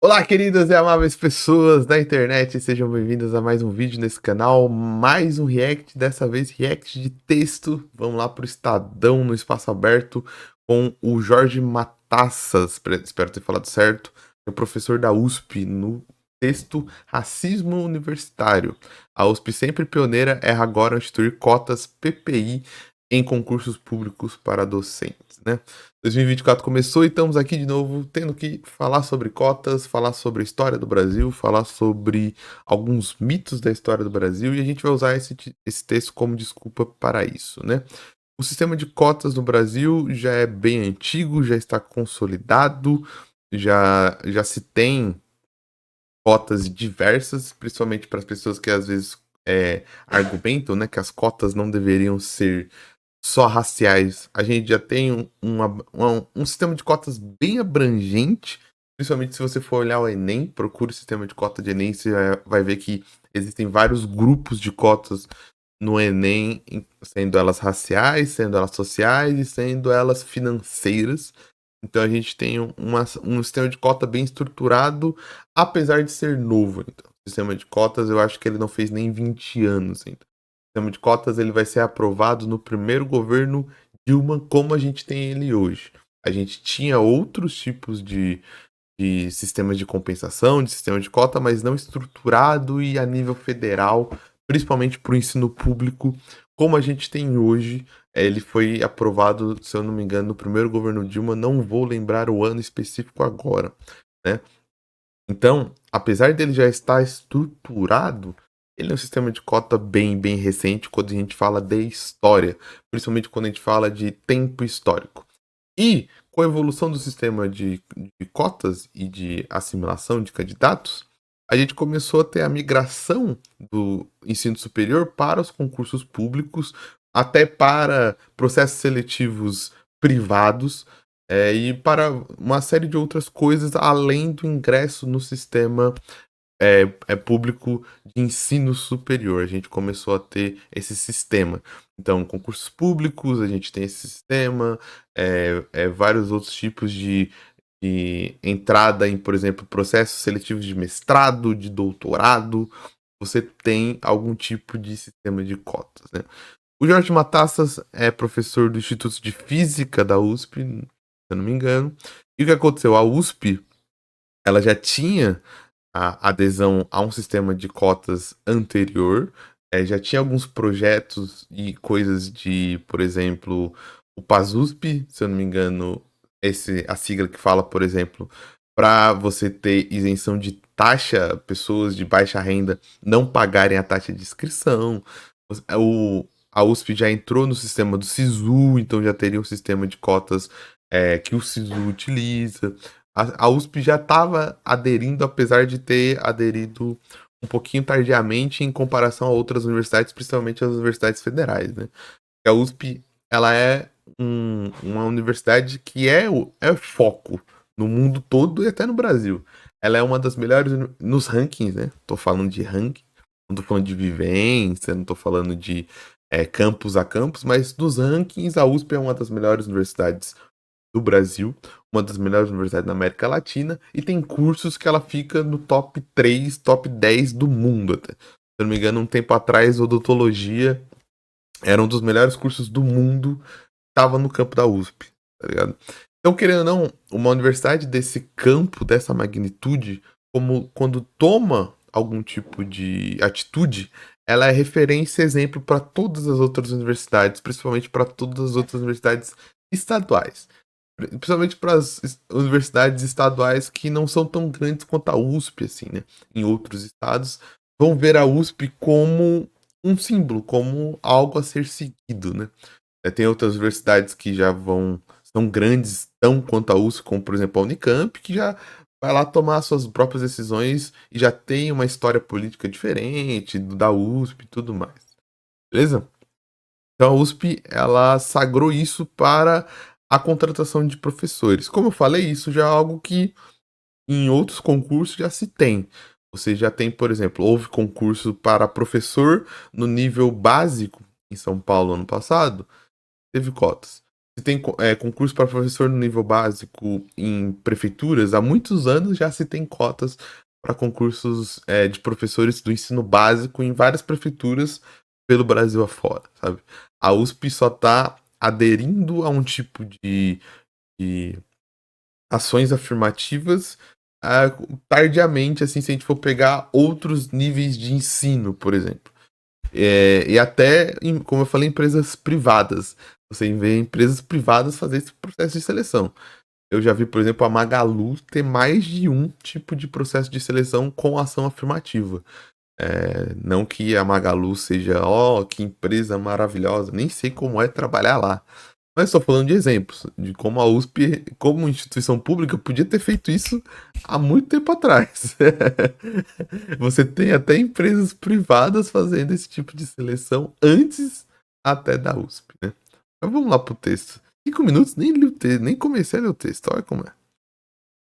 Olá, queridas e amáveis pessoas da internet, sejam bem-vindas a mais um vídeo nesse canal, mais um react, dessa vez react de texto. Vamos lá pro Estadão no espaço aberto com o Jorge Matassas, espero ter falado certo, é o professor da USP no texto Racismo Universitário. A USP sempre pioneira erra agora ao instituir cotas PPI em concursos públicos para docentes, né? 2024 começou e estamos aqui de novo tendo que falar sobre cotas, falar sobre a história do Brasil, falar sobre alguns mitos da história do Brasil e a gente vai usar esse texto como desculpa para isso, né? O sistema de cotas no Brasil já é bem antigo, já está consolidado, já se tem cotas diversas, principalmente para as pessoas que às vezes argumentam, né, que as cotas não deveriam ser só raciais. A gente já tem um sistema de cotas bem abrangente, principalmente se você for olhar o Enem, procure o sistema de cota de Enem, você vai ver que existem vários grupos de cotas no Enem, sendo elas raciais, sendo elas sociais e sendo elas financeiras. Então a gente tem um sistema de cota bem estruturado, apesar de ser novo. Então, o sistema de cotas eu acho que ele não fez nem 20 anos ainda. O sistema de cotas ele vai ser aprovado no primeiro governo Dilma, como a gente tem ele hoje. A gente tinha outros tipos de sistemas de compensação, de sistema de cota, mas não estruturado e a nível federal, principalmente para o ensino público, como a gente tem hoje. Ele foi aprovado, se eu não me engano, no primeiro governo Dilma, não vou lembrar o ano específico agora, né? Então, apesar dele já estar estruturado, ele é um sistema de cota bem recente quando a gente fala de história, principalmente quando a gente fala de tempo histórico. E com a evolução do sistema de cotas e de assimilação de candidatos, a gente começou a ter a migração do ensino superior para os concursos públicos, até para processos seletivos privados, e para uma série de outras coisas, além do ingresso no sistema público de ensino superior. A gente começou a ter esse sistema. Então, concursos públicos, a gente tem esse sistema, vários outros tipos de entrada em, por exemplo, processos seletivos de mestrado, de doutorado. Você tem algum tipo de sistema de cotas, né? O Jorge Matassas é professor do Instituto de Física da USP, se eu não me engano. E o que aconteceu? A USP, ela já tinha a adesão a um sistema de cotas anterior. Já tinha alguns projetos e coisas de, por exemplo, o PASUSP, se eu não me engano, a sigla que fala, por exemplo, para você ter isenção de taxa, pessoas de baixa renda não pagarem a taxa de inscrição. A USP já entrou no sistema do SISU, então já teria um sistema de cotas que o SISU utiliza. A USP já estava aderindo, apesar de ter aderido um pouquinho tardiamente em comparação a outras universidades, principalmente as universidades federais, né? A USP, ela é uma universidade que é foco no mundo todo e até no Brasil. Ela é uma das melhores nos rankings, né? Tô falando de ranking, não tô falando de vivência, não tô falando de campus a campus, mas nos rankings a USP é uma das melhores universidades do Brasil, uma das melhores universidades da América Latina, e tem cursos que ela fica no top 3, top 10 do mundo até. Se eu não me engano, um tempo atrás, odontologia era um dos melhores cursos do mundo, estava no campo da USP, tá ligado? Então, querendo ou não, uma universidade desse campo, dessa magnitude, como quando toma algum tipo de atitude, ela é referência e exemplo para todas as outras universidades, principalmente para todas as outras universidades estaduais. Principalmente para as universidades estaduais que não são tão grandes quanto a USP, assim, né? Em outros estados, vão ver a USP como um símbolo, como algo a ser seguido, né? Tem outras universidades que já são grandes, tão quanto a USP, como por exemplo a Unicamp, que já vai lá tomar suas próprias decisões e já tem uma história política diferente da USP e tudo mais. Beleza? Então a USP, ela sagrou isso para a contratação de professores. Como eu falei, isso já é algo que em outros concursos já se tem. Você já tem, por exemplo, houve concurso para professor no nível básico em São Paulo ano passado, teve cotas. Se tem concurso para professor no nível básico em prefeituras, há muitos anos já se tem cotas para concursos de professores do ensino básico em várias prefeituras pelo Brasil afora, sabe? A USP só está aderindo a um tipo de ações afirmativas tardiamente, assim, se a gente for pegar outros níveis de ensino, por exemplo. E até, como eu falei, empresas privadas. Você vê empresas privadas fazer esse processo de seleção. Eu já vi, por exemplo, a Magalu ter mais de um tipo de processo de seleção com ação afirmativa. Não que a Magalu seja, que empresa maravilhosa, nem sei como é trabalhar lá. Mas estou falando de exemplos, de como a USP, como instituição pública, podia ter feito isso há muito tempo atrás. Você tem até empresas privadas fazendo esse tipo de seleção antes até da USP, né? Mas vamos lá pro texto. 5 minutos, nem li o texto, nem comecei a ler o texto, olha como é.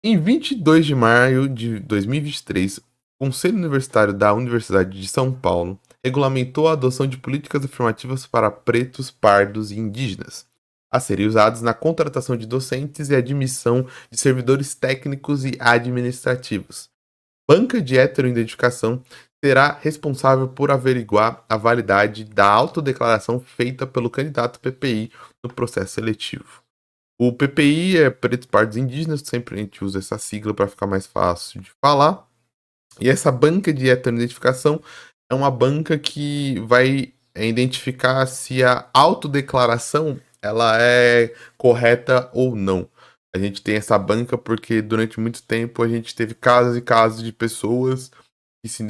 Em 22 de maio de 2023, o Conselho Universitário da Universidade de São Paulo regulamentou a adoção de políticas afirmativas para pretos, pardos e indígenas, a serem usados na contratação de docentes e admissão de servidores técnicos e administrativos. Banca de heteroidentificação será responsável por averiguar a validade da autodeclaração feita pelo candidato PPI no processo seletivo. O PPI é Pretos, Pardos e Indígenas, sempre a gente usa essa sigla para ficar mais fácil de falar. E essa banca de heteroidentificação é uma banca que vai identificar se a autodeclaração ela é correta ou não. A gente tem essa banca porque durante muito tempo a gente teve casos e casos de pessoas que se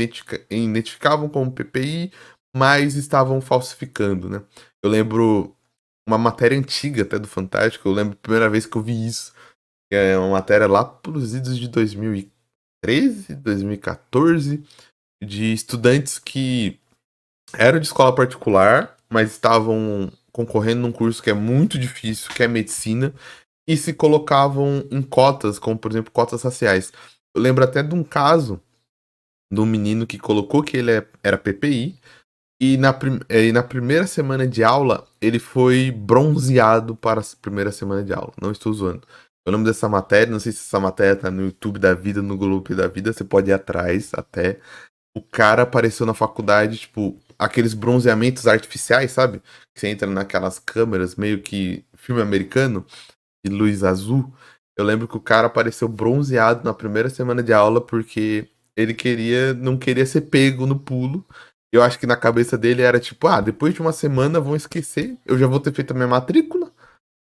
identificavam como PPI, mas estavam falsificando, né? Eu lembro uma matéria antiga até do Fantástico, eu lembro a primeira vez que eu vi isso. É uma matéria lá pelos idos de 2013, 2014, de estudantes que eram de escola particular, mas estavam concorrendo num curso que é muito difícil, que é medicina, e se colocavam em cotas, como por exemplo cotas raciais. Eu lembro até de um caso de um menino que colocou que ele era PPI, e na primeira semana de aula ele foi bronzeado para a primeira semana de aula. Não estou zoando. Eu lembro dessa matéria, não sei se essa matéria tá no YouTube da vida, no Globo da vida, você pode ir atrás até. O cara apareceu na faculdade, tipo, aqueles bronzeamentos artificiais, sabe? Que você entra naquelas câmeras, meio que filme americano, de luz azul. Eu lembro que o cara apareceu bronzeado na primeira semana de aula porque ele não queria ser pego no pulo. Eu acho que na cabeça dele era tipo, depois de uma semana vão esquecer, eu já vou ter feito a minha matrícula,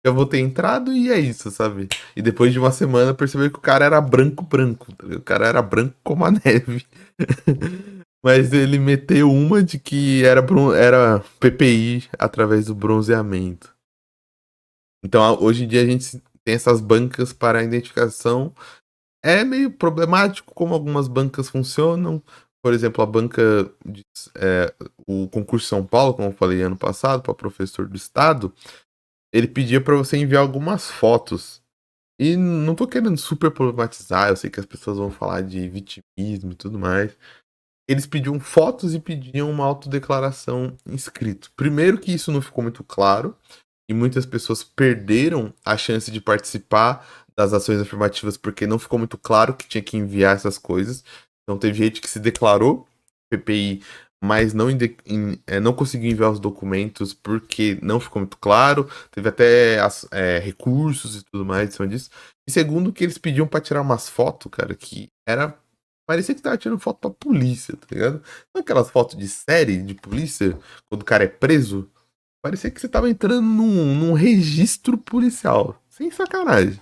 já vou ter entrado e é isso, sabe? E depois de uma semana percebeu que o cara era branco, branco, tá ligado? O cara era branco como a neve. Mas ele meteu uma de que era PPI através do bronzeamento. Então, hoje em dia a gente tem essas bancas para identificação. É meio problemático como algumas bancas funcionam. Por exemplo, a banca o concurso São Paulo, como eu falei ano passado, para professor do estado, ele pedia para você enviar algumas fotos. E não tô querendo super problematizar, eu sei que as pessoas vão falar de vitimismo e tudo mais. Eles pediam fotos e pediam uma autodeclaração escrito. Primeiro que isso não ficou muito claro, e muitas pessoas perderam a chance de participar das ações afirmativas porque não ficou muito claro que tinha que enviar essas coisas. Então teve gente que se declarou PPI, mas não conseguiu enviar os documentos porque não ficou muito claro. Teve até recursos e tudo mais em cima disso. E segundo que eles pediam para tirar umas fotos, cara, que era parecia que tava tirando foto pra polícia, tá ligado? Não aquelas fotos de série de polícia, quando o cara é preso. Parecia que você tava entrando num registro policial. Sem sacanagem.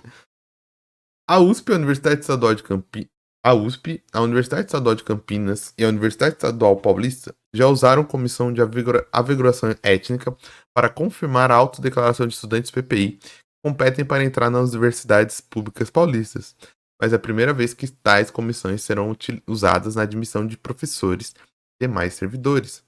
A USP, a Universidade Estadual de Campinas. A USP, a Universidade Estadual de Campinas e a Universidade Estadual Paulista já usaram comissão de averiguação étnica para confirmar a autodeclaração de estudantes PPI que competem para entrar nas universidades públicas paulistas. Mas é a primeira vez que tais comissões serão usadas na admissão de professores e demais servidores.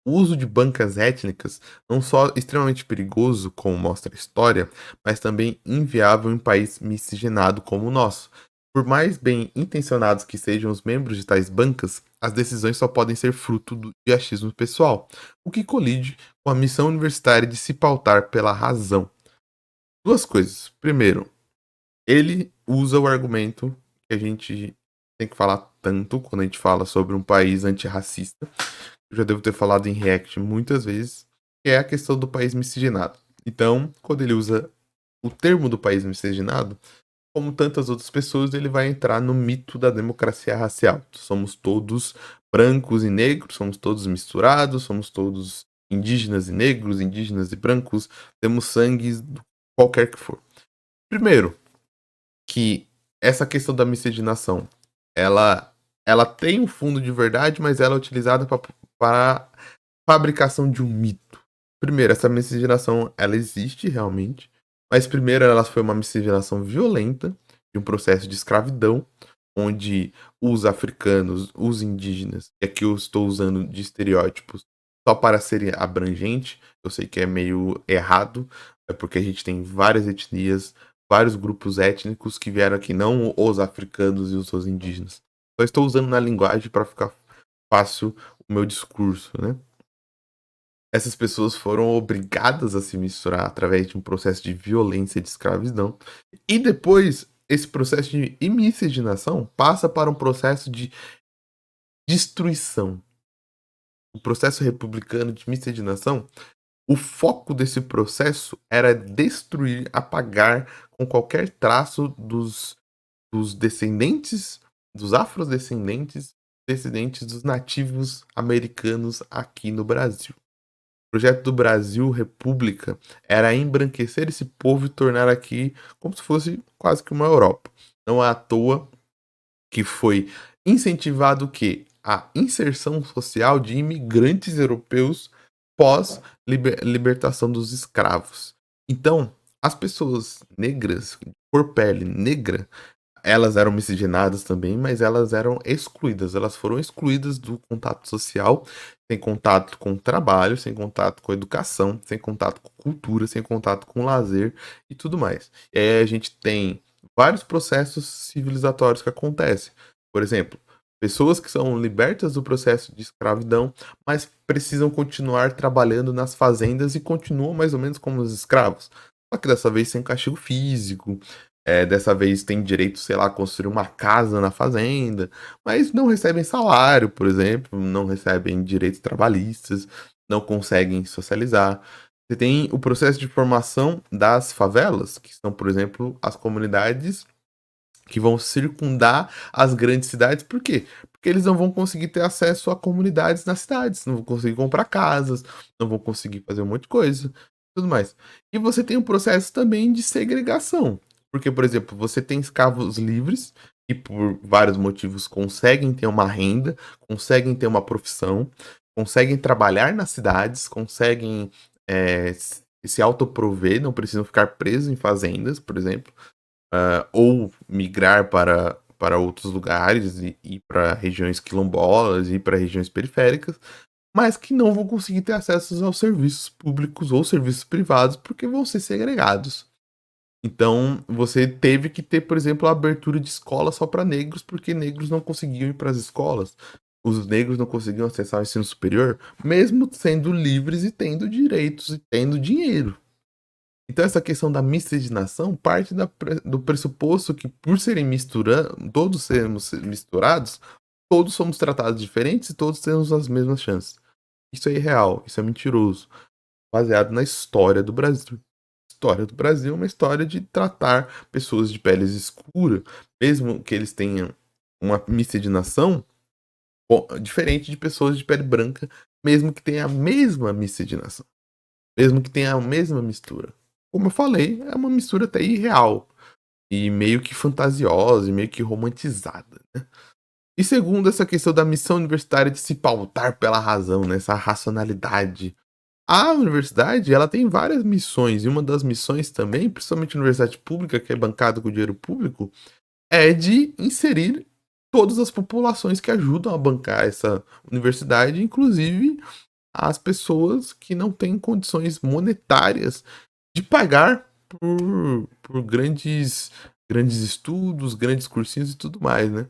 O uso de bancas étnicas não só extremamente perigoso, como mostra a história, mas também inviável em um país miscigenado como o nosso. Por mais bem intencionados que sejam os membros de tais bancas, as decisões só podem ser fruto de achismo pessoal, o que colide com a missão universitária de se pautar pela razão. Duas coisas. Primeiro, ele usa o argumento que a gente tem que falar tanto quando a gente fala sobre um país antirracista. Eu já devo ter falado em React muitas vezes, que é a questão do país miscigenado. Então, quando ele usa o termo do país miscigenado, como tantas outras pessoas, ele vai entrar no mito da democracia racial. Somos todos brancos e negros, somos todos misturados, somos todos indígenas e negros, indígenas e brancos, temos sangue qualquer que for. Primeiro, que essa questão da miscigenação, ela tem um fundo de verdade, mas ela é utilizada para fabricação de um mito. Primeiro, essa miscigenação, ela existe realmente, mas primeiro ela foi uma miscigenação violenta de um processo de escravidão, onde os africanos, os indígenas, e aqui eu estou usando de estereótipos só para ser abrangente, eu sei que é meio errado, é porque a gente tem várias etnias, vários grupos étnicos que vieram aqui, não os africanos e os indígenas. Só estou usando na linguagem para ficar fácil o meu discurso, né? Essas pessoas foram obrigadas a se misturar através de um processo de violência e de escravidão. E depois, esse processo de miscigenação passa para um processo de destruição. O processo republicano de miscigenação, o foco desse processo era destruir, apagar com qualquer traço dos descendentes, dos afrodescendentes, descendentes dos nativos americanos aqui no Brasil. O projeto do Brasil República era embranquecer esse povo e tornar aqui como se fosse quase que uma Europa. Não é à toa que foi incentivado o quê? A inserção social de imigrantes europeus pós libertação dos escravos. Então, as pessoas negras, por pele negra, elas eram miscigenadas também, mas elas eram excluídas. Elas foram excluídas do contato social, sem contato com o trabalho, sem contato com a educação, sem contato com cultura, sem contato com lazer e tudo mais. E aí a gente tem vários processos civilizatórios que acontecem. Por exemplo, pessoas que são libertas do processo de escravidão, mas precisam continuar trabalhando nas fazendas e continuam mais ou menos como os escravos. Só que dessa vez sem castigo físico, dessa vez tem direito, sei lá, a construir uma casa na fazenda, mas não recebem salário, por exemplo, não recebem direitos trabalhistas, não conseguem socializar. Você tem o processo de formação das favelas, que são, por exemplo, as comunidades que vão circundar as grandes cidades. Por quê? Porque eles não vão conseguir ter acesso a comunidades nas cidades, não vão conseguir comprar casas, não vão conseguir fazer um monte de coisa, tudo mais. E você tem um processo também de segregação. Porque, por exemplo, você tem escravos livres que por vários motivos conseguem ter uma renda, conseguem ter uma profissão, conseguem trabalhar nas cidades, conseguem se autoprover, não precisam ficar presos em fazendas, por exemplo, ou migrar para outros lugares e ir para regiões quilombolas e para regiões periféricas, mas que não vão conseguir ter acesso aos serviços públicos ou serviços privados porque vão ser segregados. Então, você teve que ter, por exemplo, a abertura de escola só para negros, porque negros não conseguiam ir para as escolas. Os negros não conseguiam acessar o ensino superior, mesmo sendo livres e tendo direitos e tendo dinheiro. Então, essa questão da miscigenação parte do pressuposto que, por serem todos sermos misturados, todos somos tratados diferentes e todos temos as mesmas chances. Isso é irreal, isso é mentiroso, baseado na história do Brasil. A história do Brasil é uma história de tratar pessoas de peles escuras, mesmo que eles tenham uma miscigenação, diferente de pessoas de pele branca, mesmo que tenha a mesma miscigenação, mesmo que tenha a mesma mistura. Como eu falei, é uma mistura até irreal e meio que fantasiosa e meio que romantizada, né? E segundo, essa questão da missão universitária de se pautar pela razão, né? Essa racionalidade. A universidade, ela tem várias missões, e uma das missões também, principalmente a universidade pública, que é bancada com dinheiro público, é de inserir todas as populações que ajudam a bancar essa universidade, inclusive as pessoas que não têm condições monetárias de pagar por grandes estudos, grandes cursinhos e tudo mais, né?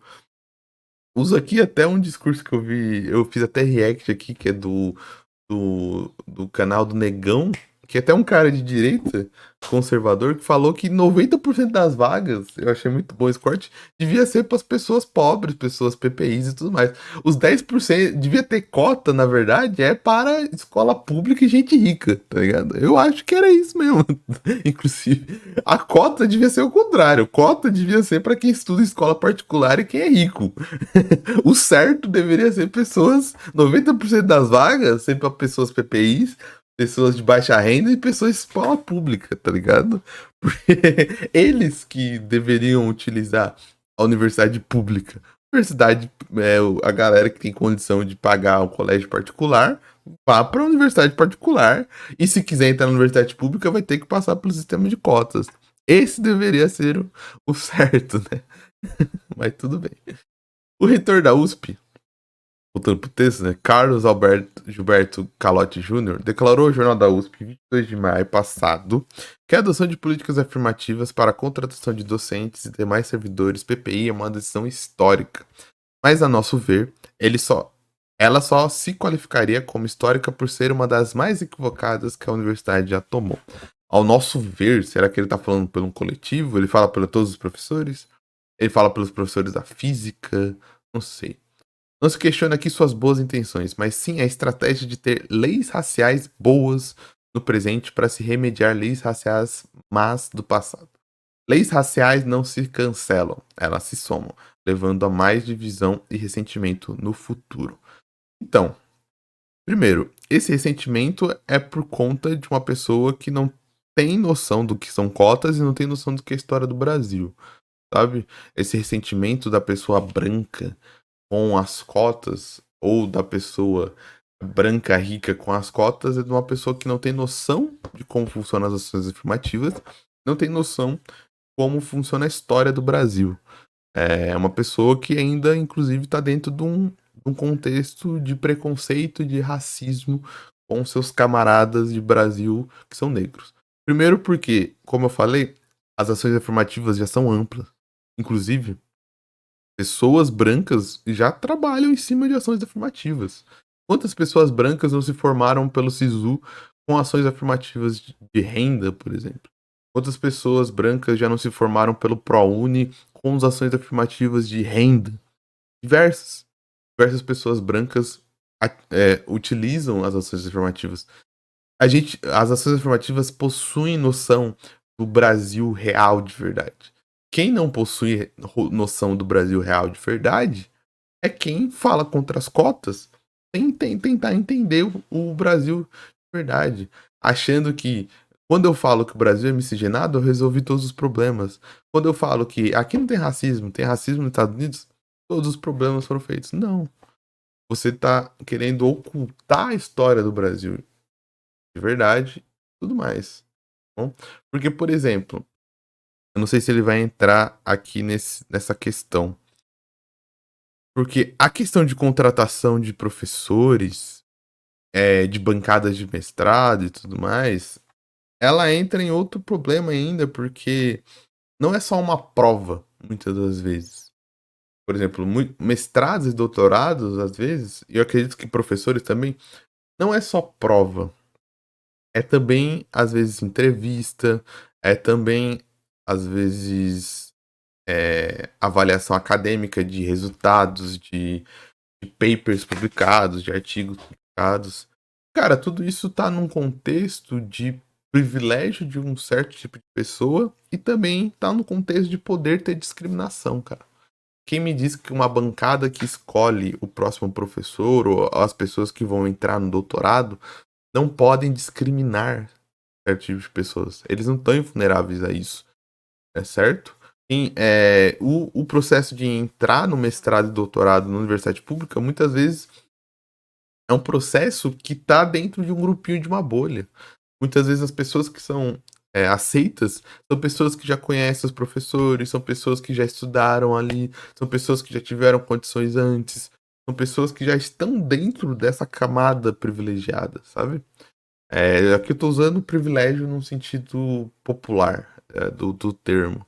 Uso aqui até um discurso que eu fiz até react aqui, que é do canal do Negão, porque até um cara de direita, conservador, que falou que 90% das vagas, eu achei muito bom esse corte, devia ser para as pessoas pobres, pessoas PPIs e tudo mais. Os 10% devia ter cota, na verdade, é para escola pública e gente rica, tá ligado? Eu acho que era isso mesmo. Inclusive, a cota devia ser o contrário. Cota devia ser para quem estuda em escola particular e quem é rico. O certo deveria ser pessoas, 90% das vagas, ser para pessoas PPIs, pessoas de baixa renda e pessoas de escola pública, tá ligado? Porque eles que deveriam utilizar a universidade pública. Universidade, a galera que tem condição de pagar um colégio particular, vá para a universidade particular. E se quiser entrar na universidade pública, vai ter que passar pelo sistema de cotas. Esse deveria ser o certo, né? Mas tudo bem. O reitor da USP, voltando pro texto, né? Carlos Alberto Gilberto Calotti Júnior declarou ao Jornal da USP, 22 de maio passado, que a adoção de políticas afirmativas para a contratação de docentes e demais servidores PPI é uma decisão histórica. Mas, a nosso ver, ela só se qualificaria como histórica por ser uma das mais equivocadas que a universidade já tomou. Ao nosso ver, será que ele está falando por um coletivo? Ele fala para todos os professores? Ele fala pelos professores da física? Não sei. Não se questiona aqui suas boas intenções, mas sim a estratégia de ter leis raciais boas no presente para se remediar leis raciais más do passado. Leis raciais não se cancelam, elas se somam, levando a mais divisão e ressentimento no futuro. Então, primeiro, esse ressentimento é por conta de uma pessoa que não tem noção do que são cotas e não tem noção do que é a história do Brasil, sabe? Esse ressentimento da pessoa branca com as cotas, ou da pessoa branca rica com as cotas, é de uma pessoa que não tem noção de como funcionam as ações afirmativas, não tem noção como funciona a história do Brasil. É uma pessoa que ainda, inclusive, está dentro de um contexto de preconceito, de racismo com seus camaradas de Brasil que são negros. Primeiro porque, como eu falei, as ações afirmativas já são amplas. Inclusive, pessoas brancas já trabalham em cima de ações afirmativas. Quantas pessoas brancas não se formaram pelo SISU com ações afirmativas de renda, por exemplo? Quantas pessoas brancas já não se formaram pelo ProUni com as ações afirmativas de renda? Diversas. Diversas pessoas brancas utilizam as ações afirmativas. As ações afirmativas possuem noção do Brasil real de verdade. Quem não possui noção do Brasil real de verdade é quem fala contra as cotas sem tentar entender o Brasil de verdade. Achando que quando eu falo que o Brasil é miscigenado, eu resolvi todos os problemas. Quando eu falo que aqui não tem racismo nos Estados Unidos, todos os problemas foram feitos. Não. Você está querendo ocultar a história do Brasil de verdade e tudo mais. Bom? Porque, por exemplo, eu não sei se ele vai entrar aqui nessa questão. Porque a questão de contratação de professores, de bancadas de mestrado e tudo mais, ela entra em outro problema ainda, porque não é só uma prova, muitas das vezes. Por exemplo, mestrados e doutorados, às vezes, e eu acredito que professores também, não é só prova. É também, às vezes, entrevista, é também, às vezes, avaliação acadêmica de resultados, de papers publicados, de artigos publicados. Cara, tudo isso tá num contexto de privilégio de um certo tipo de pessoa e também tá no contexto de poder ter discriminação, cara. Quem me diz que uma bancada que escolhe o próximo professor ou as pessoas que vão entrar no doutorado não podem discriminar certo tipo de pessoas. Eles não estão vulneráveis a isso, é certo? O processo de entrar no mestrado e doutorado na universidade pública, muitas vezes, é um processo que está dentro de um grupinho de uma bolha. Muitas vezes as pessoas que são aceitas são pessoas que já conhecem os professores, são pessoas que já estudaram ali, são pessoas que já tiveram condições antes, são pessoas que já estão dentro dessa camada privilegiada, sabe? Aqui eu tô usando privilégio num sentido popular do termo.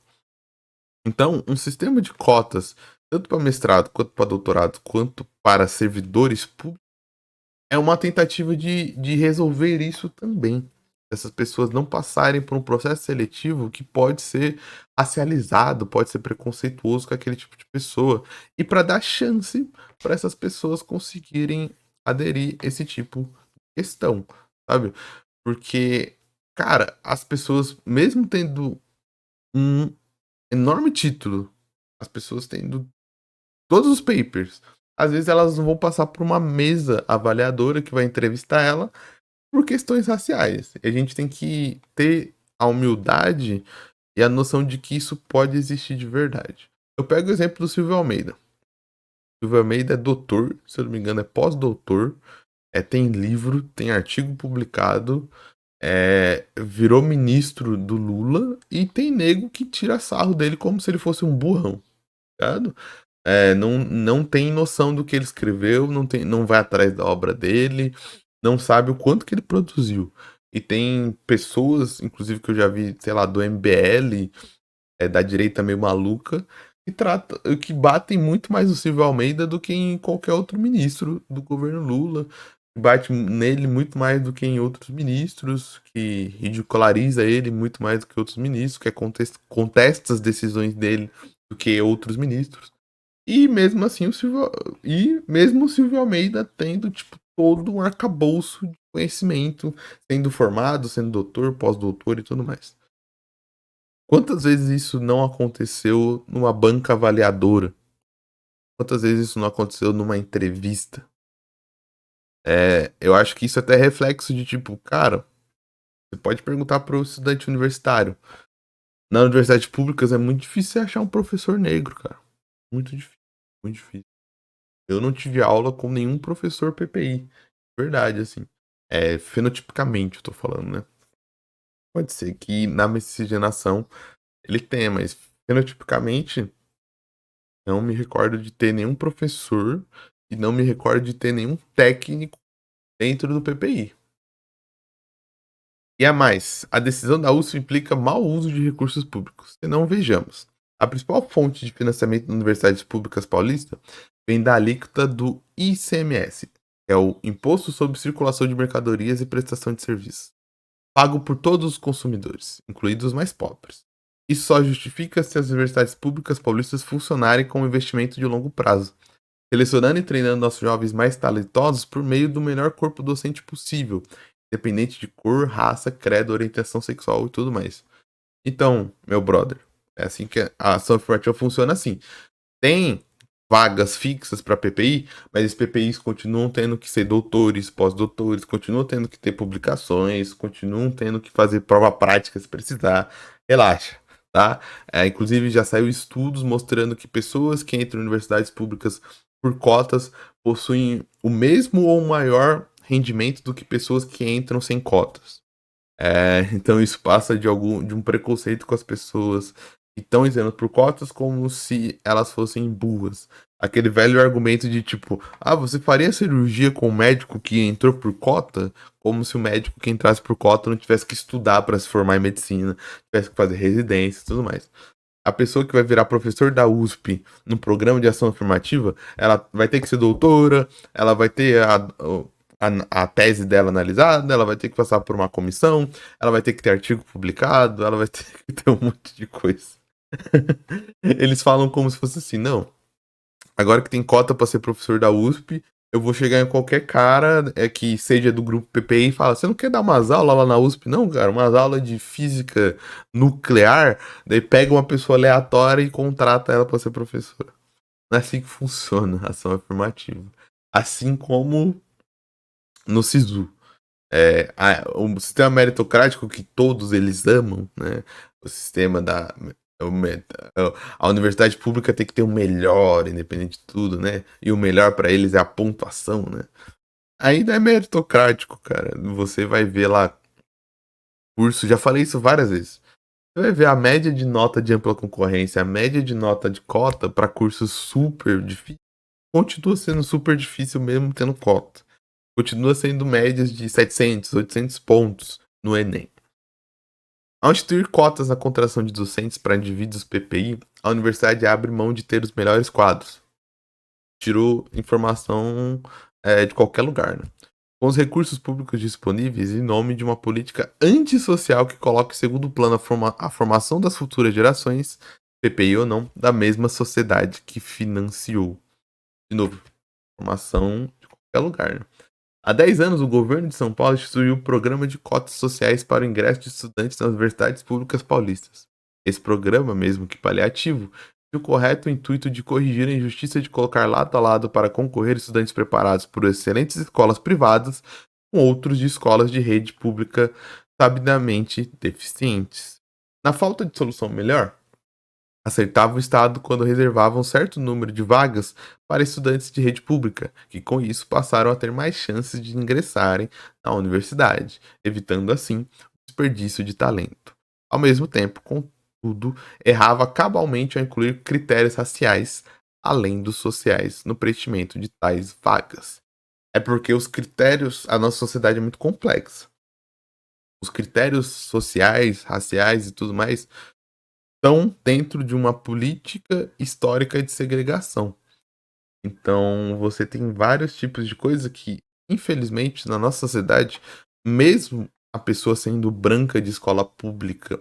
Então, um sistema de cotas, tanto para mestrado, quanto para doutorado, quanto para servidores públicos, é uma tentativa de resolver isso também. Essas pessoas não passarem por um processo seletivo que pode ser racializado, pode ser preconceituoso com aquele tipo de pessoa. E para dar chance para essas pessoas conseguirem aderir a esse tipo de questão, sabe? Porque, cara, as pessoas, mesmo tendo um enorme título, as pessoas tendo todos os papers, às vezes elas não vão passar por uma mesa avaliadora que vai entrevistar ela por questões raciais. E a gente tem que ter a humildade e a noção de que isso pode existir de verdade. Eu pego o exemplo do Silvio Almeida. Silvio Almeida é doutor, se eu não me engano, é pós-doutor, tem livro, tem artigo publicado, virou ministro do Lula e tem nego que tira sarro dele como se ele fosse um burrão, tá ligado? Não tem noção do que ele escreveu, não vai atrás da obra dele, não sabe o quanto que ele produziu. E tem pessoas, inclusive que eu já vi, sei lá, do MBL, da direita meio maluca, que batem muito mais no Silvio Almeida do que em qualquer outro ministro do governo Lula. Bate nele muito mais do que em outros ministros, que ridiculariza ele muito mais do que outros ministros, que contesta as decisões dele do que outros ministros. E mesmo assim mesmo o Silvio Almeida tendo tipo todo um arcabouço de conhecimento, sendo formado, sendo doutor, pós-doutor e tudo mais. Quantas vezes isso não aconteceu numa banca avaliadora? Quantas vezes isso não aconteceu numa entrevista? Eu acho que isso é até reflexo de tipo, cara, você pode perguntar para o estudante universitário. Na universidade públicas é muito difícil achar um professor negro, cara. Muito difícil, muito difícil. Eu não tive aula com nenhum professor PPI. Verdade, assim. Fenotipicamente, eu tô falando, né? Pode ser que na miscigenação ele tenha, mas fenotipicamente não me recordo de ter nenhum professor e não me recordo de ter nenhum técnico dentro do PPI. E a mais, a decisão da USP implica mau uso de recursos públicos. Se não, vejamos. A principal fonte de financiamento das universidades públicas paulistas vem da alíquota do ICMS, que é o Imposto sobre Circulação de Mercadorias e Prestação de Serviços, pago por todos os consumidores, incluídos os mais pobres. Isso só justifica se as universidades públicas paulistas funcionarem como investimento de longo prazo, selecionando e treinando nossos jovens mais talentosos por meio do melhor corpo docente possível, independente de cor, raça, credo, orientação sexual e tudo mais. Então, meu brother, é assim que a ação afirmativa funciona assim. Tem vagas fixas para PPI, mas esses PPIs continuam tendo que ser doutores, pós-doutores, continuam tendo que ter publicações, continuam tendo que fazer prova prática se precisar. Relaxa, tá? Inclusive já saiu estudos mostrando que pessoas que entram em universidades públicas por cotas possuem o mesmo ou maior rendimento do que pessoas que entram sem cotas. Então isso passa de um preconceito com as pessoas que estão entrando por cotas como se elas fossem burras. Aquele velho argumento de tipo, você faria cirurgia com um médico que entrou por cota? Como se o médico que entrasse por cota não tivesse que estudar para se formar em medicina, tivesse que fazer residência e tudo mais. A pessoa que vai virar professor da USP no programa de ação afirmativa, ela vai ter que ser doutora, ela vai ter a tese dela analisada, ela vai ter que passar por uma comissão, ela vai ter que ter artigo publicado, ela vai ter que ter um monte de coisa. Eles falam como se fosse assim, não. Agora que tem cota para ser professor da USP, eu vou chegar em qualquer cara que seja do grupo PPI e falar: você não quer dar umas aulas lá na USP, não, cara? Umas aulas de física nuclear? Daí pega uma pessoa aleatória e contrata ela para ser professora. Não é assim que funciona a ação afirmativa. Assim como no SISU. O sistema meritocrático que todos eles amam, né? O sistema a universidade pública tem que ter o melhor, independente de tudo, né? E o melhor para eles é a pontuação, né? Ainda é meritocrático, cara. Você vai ver lá curso, já falei isso várias vezes. Você vai ver a média de nota de ampla concorrência, a média de nota de cota para cursos super difíceis, continua sendo super difícil mesmo tendo cota. Continua sendo médias de 700, 800 pontos no Enem. Ao instituir cotas na contratação de docentes para indivíduos PPI, a universidade abre mão de ter os melhores quadros. Tirou informação de qualquer lugar, né? Com os recursos públicos disponíveis em nome de uma política antissocial que coloca em segundo plano a formação das futuras gerações, PPI ou não, da mesma sociedade que financiou. De novo, formação de qualquer lugar, né? Há 10 anos, o governo de São Paulo instituiu o programa de cotas sociais para o ingresso de estudantes nas universidades públicas paulistas. Esse programa, mesmo que paliativo, tinha o correto intuito de corrigir a injustiça de colocar lado a lado para concorrer estudantes preparados por excelentes escolas privadas com outros de escolas de rede pública sabidamente deficientes. Na falta de solução melhor, acertava o Estado quando reservava um certo número de vagas para estudantes de rede pública, que com isso passaram a ter mais chances de ingressarem na universidade, evitando assim o desperdício de talento. Ao mesmo tempo, contudo, errava cabalmente ao incluir critérios raciais, além dos sociais, no preenchimento de tais vagas. É porque os critérios, a nossa sociedade é muito complexa. Os critérios sociais, raciais e tudo mais estão dentro de uma política histórica de segregação. Então, você tem vários tipos de coisa que, infelizmente, na nossa sociedade, mesmo a pessoa sendo branca de escola pública,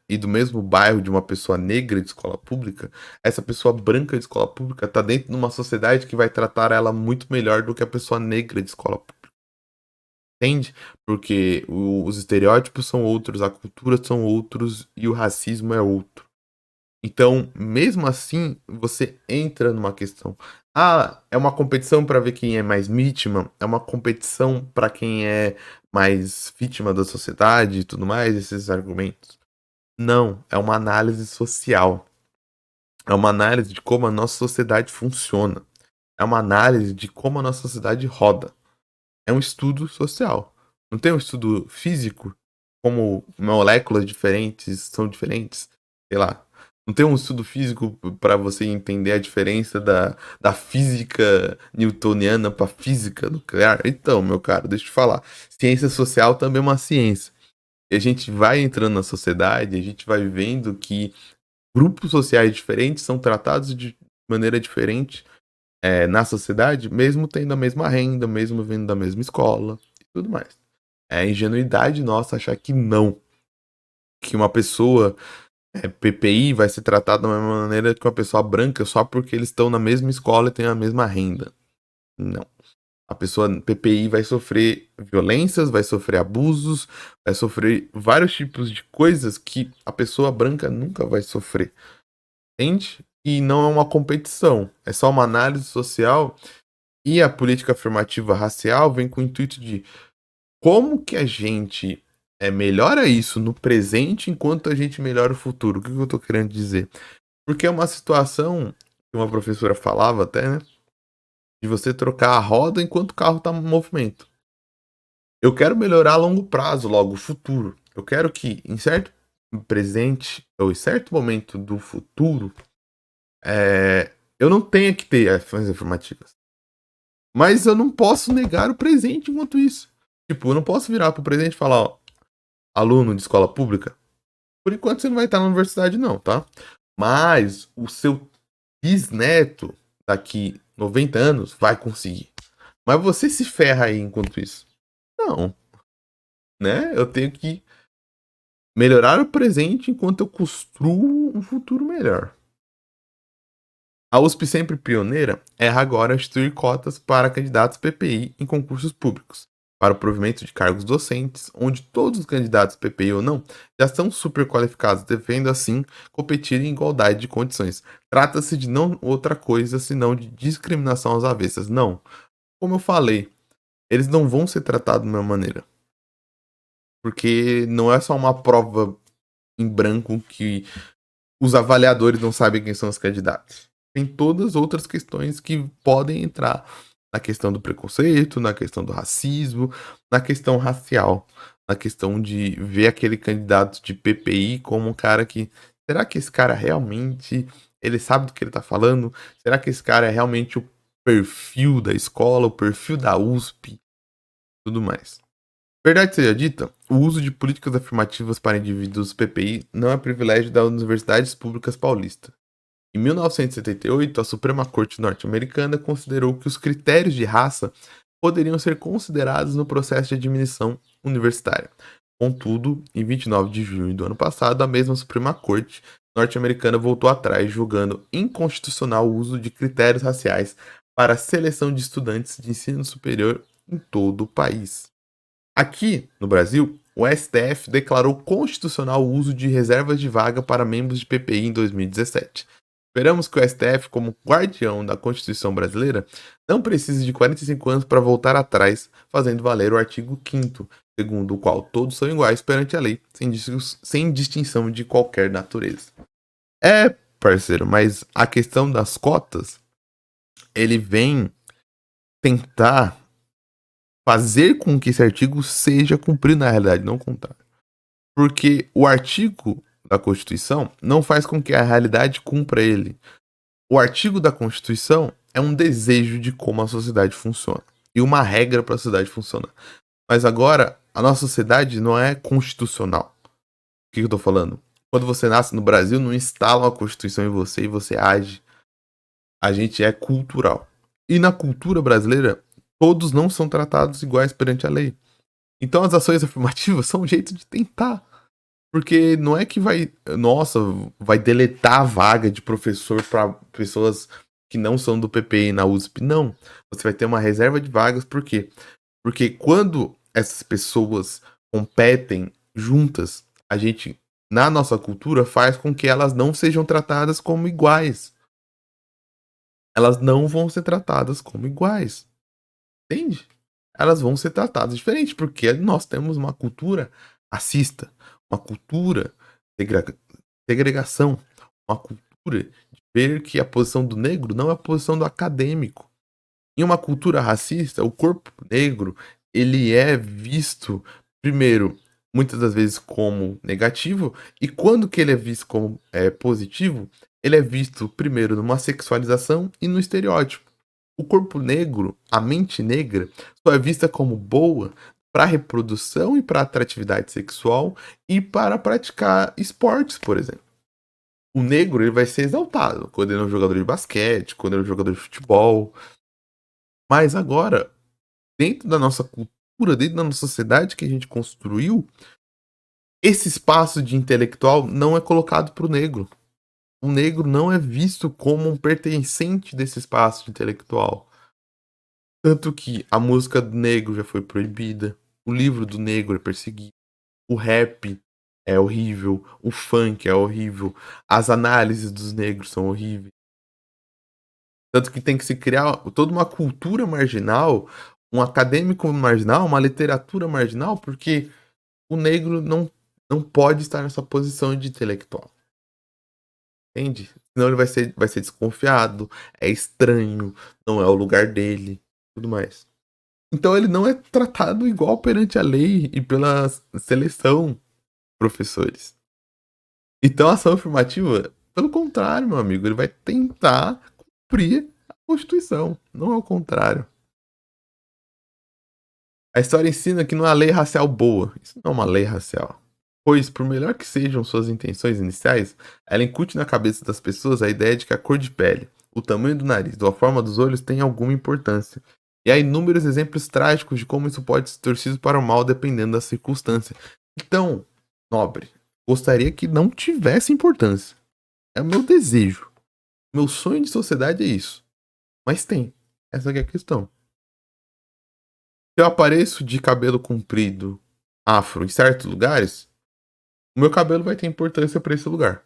e do mesmo bairro de uma pessoa negra de escola pública, essa pessoa branca de escola pública está dentro de uma sociedade que vai tratar ela muito melhor do que a pessoa negra de escola pública. Entende? Porque os estereótipos são outros, a cultura são outros e o racismo é outro. Então, mesmo assim, você entra numa questão. Ah, é uma competição para ver quem é mais vítima, é uma competição para quem é mais vítima da sociedade e tudo mais, esses argumentos. Não, é uma análise social. É uma análise de como a nossa sociedade funciona. É uma análise de como a nossa sociedade roda. É um estudo social. Não tem um estudo físico, como moléculas diferentes são diferentes, sei lá. Não tem um estudo físico para você entender a diferença da física newtoniana para física nuclear? Então, meu caro, deixa eu te falar. Ciência social também é uma ciência. E a gente vai entrando na sociedade, a gente vai vendo que grupos sociais diferentes são tratados de maneira diferente na sociedade, mesmo tendo a mesma renda, mesmo vindo da mesma escola e tudo mais. É ingenuidade nossa achar que não. Que uma pessoa PPI vai ser tratada da mesma maneira que uma pessoa branca só porque eles estão na mesma escola e têm a mesma renda. Não. A pessoa PPI vai sofrer violências, vai sofrer abusos, vai sofrer vários tipos de coisas que a pessoa branca nunca vai sofrer. Entende? E não é uma competição, é só uma análise social. E a política afirmativa racial vem com o intuito de como que a gente melhora isso no presente enquanto a gente melhora o futuro. O que eu tô querendo dizer? Porque é uma situação que uma professora falava até, né? De você trocar a roda enquanto o carro tá em movimento. Eu quero melhorar a longo prazo, logo, o futuro. Eu quero que em certo presente ou em certo momento do futuro, eu não tenha que ter ações afirmativas. Mas eu não posso negar o presente enquanto isso. Tipo, eu não posso virar pro presente e falar, ó, aluno de escola pública, por enquanto você não vai estar na universidade não, tá? Mas o seu bisneto daqui 90 anos vai conseguir. Mas você se ferra aí enquanto isso. Não, né? Eu tenho que melhorar o presente enquanto eu construo um futuro melhor. A USP, sempre pioneira, erra agora ao instituir cotas para candidatos PPI em concursos públicos, para o provimento de cargos docentes, onde todos os candidatos PPI ou não já são super qualificados, devendo assim competir em igualdade de condições. Trata-se de não outra coisa senão de discriminação às avessas. Não, como eu falei, eles não vão ser tratados da mesma maneira, porque não é só uma prova em branco que os avaliadores não sabem quem são os candidatos. Tem todas as outras questões que podem entrar na questão do preconceito, na questão do racismo, na questão racial, na questão de ver aquele candidato de PPI como um cara que, será que esse cara realmente ele sabe do que ele tá falando? Será que esse cara é realmente o perfil da escola, o perfil da USP, tudo mais? Verdade seja dita, o uso de políticas afirmativas para indivíduos PPI não é privilégio das universidades públicas paulistas. Em 1978, a Suprema Corte norte-americana considerou que os critérios de raça poderiam ser consideradas no processo de admissão universitária. Contudo, em 29 de junho do ano passado, a mesma Suprema Corte norte-americana voltou atrás, julgando inconstitucional o uso de critérios raciais para a seleção de estudantes de ensino superior em todo o país. Aqui, no Brasil, o STF declarou constitucional o uso de reservas de vaga para membros de PPI em 2017. Esperamos que o STF, como guardião da Constituição brasileira, não precise de 45 anos para voltar atrás, fazendo valer o artigo 5º, segundo o qual todos são iguais perante a lei, sem distinção de qualquer natureza. Parceiro, mas a questão das cotas, ele vem tentar fazer com que esse artigo seja cumprido na realidade, não o contrário. Porque o artigo da Constituição não faz com que a realidade cumpra ele. O artigo da Constituição é um desejo de como a sociedade funciona e uma regra para a sociedade funcionar. Mas agora, a nossa sociedade não é constitucional. O que eu tô falando? Quando você nasce no Brasil, não instala uma Constituição em você e você age. A gente é cultural. E na cultura brasileira, todos não são tratados iguais perante a lei. Então as ações afirmativas são um jeito de tentar. Porque não é que vai deletar a vaga de professor para pessoas que não são do PPI na USP. Não. Você vai ter uma reserva de vagas. Por quê? Porque quando essas pessoas competem juntas, a gente, na nossa cultura, faz com que elas não sejam tratadas como iguais. Elas não vão ser tratadas como iguais. Entende? Elas vão ser tratadas diferente, porque nós temos uma cultura racista, uma cultura de segregação, uma cultura de ver que a posição do negro não é a posição do acadêmico. Em uma cultura racista, o corpo negro, ele é visto, primeiro, muitas das vezes como negativo, e quando que ele é visto como positivo, ele é visto primeiro numa sexualização e no estereótipo. O corpo negro, a mente negra, só é vista como boa para reprodução e para atratividade sexual e para praticar esportes, por exemplo. O negro ele vai ser exaltado quando ele é um jogador de basquete, quando ele é um jogador de futebol. Mas agora, dentro da nossa cultura, dentro da nossa sociedade que a gente construiu, esse espaço de intelectual não é colocado para o negro. O negro não é visto como um pertencente desse espaço de intelectual. Tanto que a música do negro já foi proibida, o livro do negro é perseguido, o rap é horrível, o funk é horrível, as análises dos negros são horríveis. Tanto que tem que se criar toda uma cultura marginal, um acadêmico marginal, uma literatura marginal, porque o negro não pode estar nessa posição de intelectual. Entende? Senão ele vai ser desconfiado, é estranho, não é o lugar dele, tudo mais. Então ele não é tratado igual perante a lei e pela seleção professores. Então a ação afirmativa, pelo contrário, meu amigo, ele vai tentar cumprir a Constituição, não é o contrário. A história ensina que não há lei racial boa. Isso não é uma lei racial. Pois, por melhor que sejam suas intenções iniciais, ela incute na cabeça das pessoas a ideia de que a cor de pele, o tamanho do nariz ou a forma dos olhos tem alguma importância. E há inúmeros exemplos trágicos de como isso pode ser torcido para o mal dependendo da circunstância. Então, nobre, gostaria que não tivesse importância. É o meu desejo. Meu sonho de sociedade é isso. Mas tem. Essa que é a questão. Se eu apareço de cabelo comprido, afro, em certos lugares, o meu cabelo vai ter importância para esse lugar.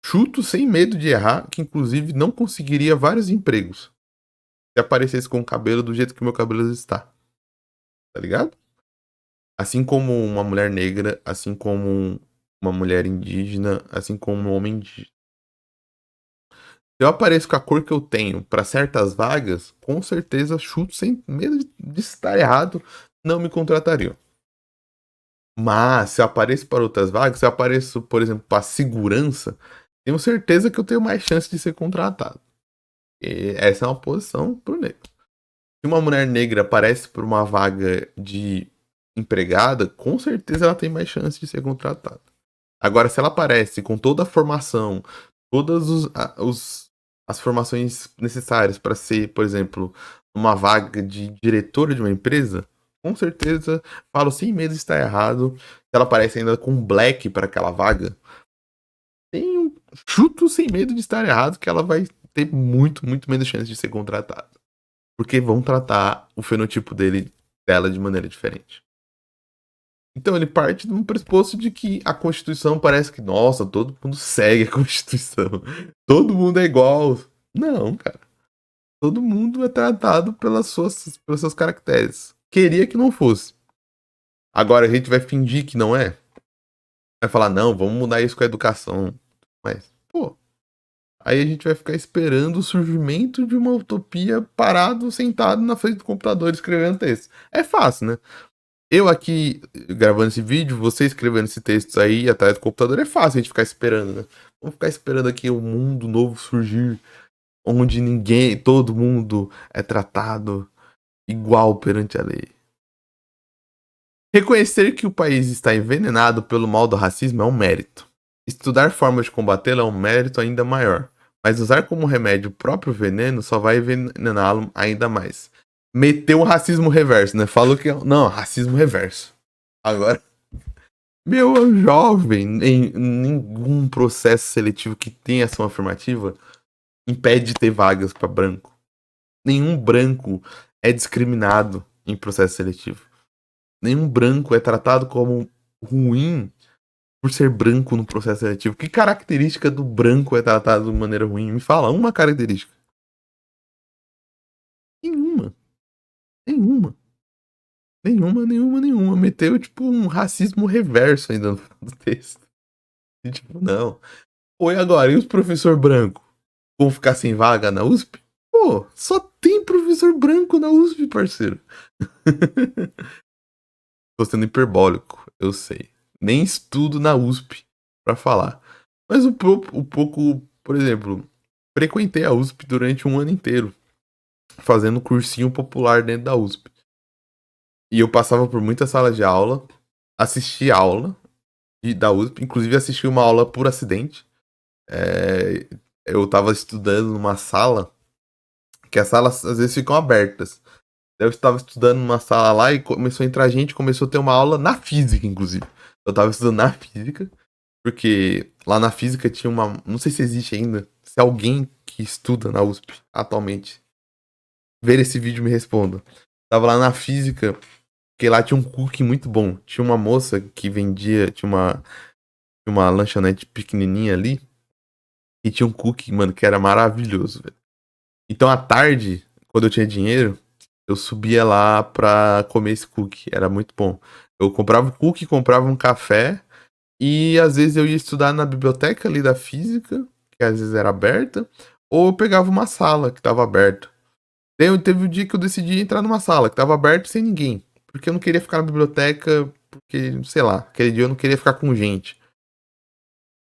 Chuto sem medo de errar, que inclusive não conseguiria vários empregos se aparecesse com o cabelo do jeito que o meu cabelo está. Tá ligado? Assim como uma mulher negra, assim como uma mulher indígena, assim como um homem indígena. Se eu apareço com a cor que eu tenho para certas vagas, com certeza chuto sem medo de estar errado, não me contratariam. Mas se eu apareço para outras vagas, se eu apareço, por exemplo, para segurança, tenho certeza que eu tenho mais chance de ser contratado. E essa é uma posição pro negro. Se uma mulher negra aparece por uma vaga de empregada, com certeza ela tem mais chance de ser contratada. Agora, se ela aparece com toda a formação, todas as formações necessárias para ser, por exemplo, uma vaga de diretora de uma empresa, com certeza, falo sem medo de estar errado, se ela aparece ainda com black para aquela vaga, tenho chuto sem medo de estar errado que ela vai ter muito, muito menos chance de ser contratada. Porque vão tratar o fenotipo dela de maneira diferente. Então ele parte de um pressuposto de que a Constituição parece que, nossa, todo mundo segue a Constituição. Todo mundo é igual. Não, cara. Todo mundo é tratado pelos seus caracteres. Queria que não fosse. Agora a gente vai fingir que não é? Vai falar, não, vamos mudar isso com a educação. Mas, pô, aí a gente vai ficar esperando o surgimento de uma utopia parado, sentado na frente do computador escrevendo texto. É fácil, né? Eu aqui gravando esse vídeo, você escrevendo esse texto aí atrás do computador, é fácil a gente ficar esperando, né? Vamos ficar esperando aqui o mundo novo surgir, onde todo mundo é tratado igual perante a lei. Reconhecer que o país está envenenado pelo mal do racismo é um mérito. Estudar formas de combatê-lo é um mérito ainda maior. Mas usar como remédio o próprio veneno só vai envenená-lo ainda mais. Meteu um racismo reverso, né? Falou que. Não, racismo reverso. Agora. Meu jovem, em nenhum processo seletivo que tenha ação afirmativa impede de ter vagas para branco. Nenhum branco é discriminado em processo seletivo. Nenhum branco é tratado como ruim por ser branco no processo seletivo. Que característica do branco é tratado de maneira ruim? Me fala uma característica. Nenhuma. Nenhuma. Nenhuma. Meteu, tipo, um racismo reverso ainda no texto. E, tipo, não. Pô, e agora? E os professor branco? Vão ficar sem vaga na USP? Pô, só tem professor branco na USP, parceiro. Tô sendo hiperbólico, eu sei. Nem estudo na USP pra falar. Mas um pouco, por exemplo, frequentei a USP durante um ano inteiro, fazendo cursinho popular dentro da USP. E eu passava por muitas salas de aula, assisti aula da USP, inclusive assisti uma aula por acidente. Eu tava estudando numa sala, que as salas às vezes ficam abertas. Eu estava estudando numa sala lá e começou a entrar gente, começou a ter uma aula na física, inclusive. Eu tava estudando na física, porque lá na física tinha uma. Não sei se existe ainda. Se alguém que estuda na USP atualmente ver esse vídeo me responda. Tava lá na física, porque lá tinha um cookie muito bom. Tinha uma moça que vendia, tinha uma lanchonete pequenininha ali, e tinha um cookie, mano, que era maravilhoso, velho. Então à tarde, quando eu tinha dinheiro, eu subia lá pra comer esse cookie. Era muito bom. Eu comprava o cookie, comprava um café. E às vezes eu ia estudar na biblioteca ali da física, que às vezes era aberta. Ou eu pegava uma sala que tava aberta. Teve um dia que eu decidi entrar numa sala que tava aberta sem ninguém. Porque eu não queria ficar na biblioteca. Porque, sei lá, aquele dia eu não queria ficar com gente.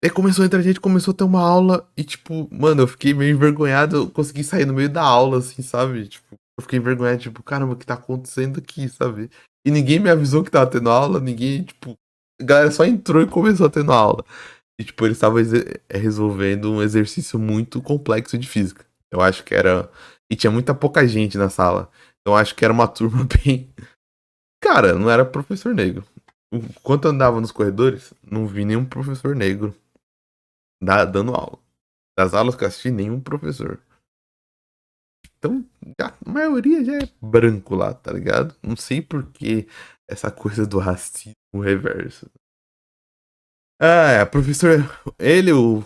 Aí começou a entrar gente, começou a ter uma aula e, tipo, mano, eu fiquei meio envergonhado, eu consegui sair no meio da aula, assim, sabe? Tipo, eu fiquei envergonhado, tipo, caramba, o que tá acontecendo aqui, sabe? E ninguém me avisou que tava tendo aula, ninguém, tipo, a galera só entrou e começou a ter aula. E, tipo, eles estavam resolvendo um exercício muito complexo de física. Eu acho que era. E tinha muita pouca gente na sala. Então eu acho que era uma turma bem. Cara, não era professor negro. Enquanto eu andava nos corredores, não vi nenhum professor negro dando aula. Das aulas que eu assisti, nenhum professor. Então, a maioria já é branco lá, tá ligado? Não sei por que essa coisa do racismo reverso. Professor.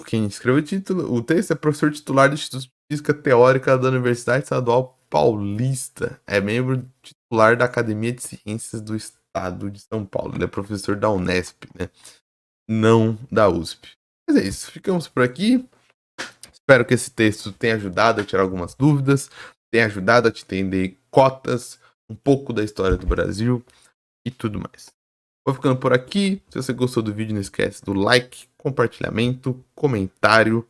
Quem escreveu o texto, é professor titular do Instituto de Física Teórica da Universidade Estadual Paulista. É membro titular da Academia de Ciências do Estado de São Paulo. Ele é professor da Unesp, né? Não da USP. Mas é isso, ficamos por aqui. Espero que esse texto tenha ajudado a tirar algumas dúvidas, tenha ajudado a te entender cotas, um pouco da história do Brasil e tudo mais. Vou ficando por aqui. Se você gostou do vídeo, não esquece do like, compartilhamento, comentário.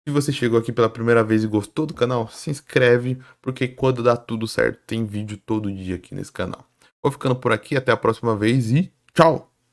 Se você chegou aqui pela primeira vez e gostou do canal, se inscreve, porque quando dá tudo certo, tem vídeo todo dia aqui nesse canal. Vou ficando por aqui, até a próxima vez e tchau!